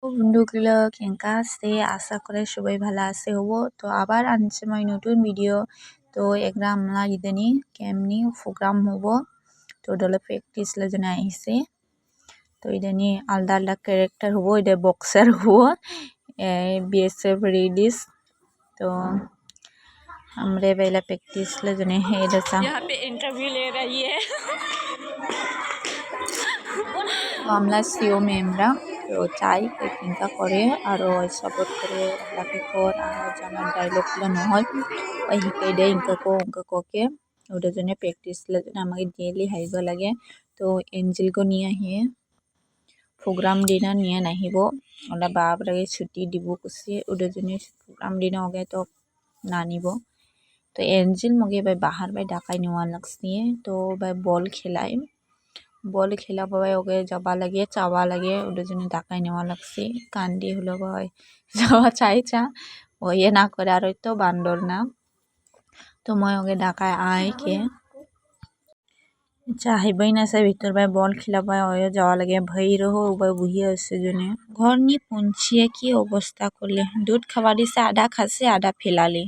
বন্ধুগুলো কেঙ্কা আছে আশা করে সবাই ভালো আছে হব তো আবার আনছে মই নতুন ভিডিও তো এগুলা আমরা ইদানি কেমনি প্রোগ্রাম হব তো দলে প্র্যাকটিস লজনে আইছে তো ইদানি আলাদা আলাদা ক্যারেক্টার হব এটা বক্সার হব বিএসএফ রেডিস तो हमरे पहला प्रैक्टिस लजने है दसा यहाँ पे इंटरव्यू ले रही है तो हमला सीओ मेमरा तो চাই কিংকা করে আর সাপোর্ট করে লাকি কর আর জানা ডায়লগ গুলো নহয় ওই হিকাই দে ইনকা কোকে ওটার জন্য প্র্যাকটিস লজনে আমাকে ডেইলি হাইব লাগে তো এঞ্জেল को নিয়ে আহে প্রোগ্রাম দিনা নিয়ে নাহিব ওলা বাবরাগে ছুটি দিব কুছি ওটার জন্য প্রোগ্রাম দিনা ওগে তো নানিব तो एंजिल मगे भाई बाहर भाई डाकाई नेवा लगसी तो भाई बॉल खेला भाई ओगे जाबा लगे चावा लगे उधर जने डाकाई नेवा लगसी कांडी हलो भाई जावा चाय चा वो ये ना करे आरो तो बांदर ना तो मैं ओगे डाकाई आए के চাহিবাই না চাই ভিতর ভাই বল খেলা ভাই ওয়ে যাওয়া লাগে ভাই রহো ভাই বুহিয়ে আছে জনে ঘর নি পৌঁছিয়ে কি অবস্থা করলে দুধ খাওয়া দিছে আধা খাসে আধা ফেলালে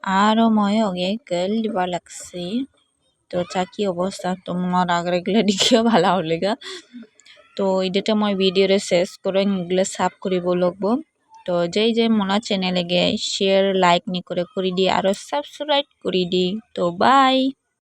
আর মই ওগে গেল দিবা লাগছে তো চাকি অবস্থা তোমার আগরে গেলে দেখিও ভালো হলেগা তো এডিটা মই ভিডিওরে শেষ করে এগুলো সাফ করিব লাগব তো যে মোলা চ্যানেলে গে শেয়ার লাইক নি করে দি আর সাবস্ক্রাইব করি দি তো বাই।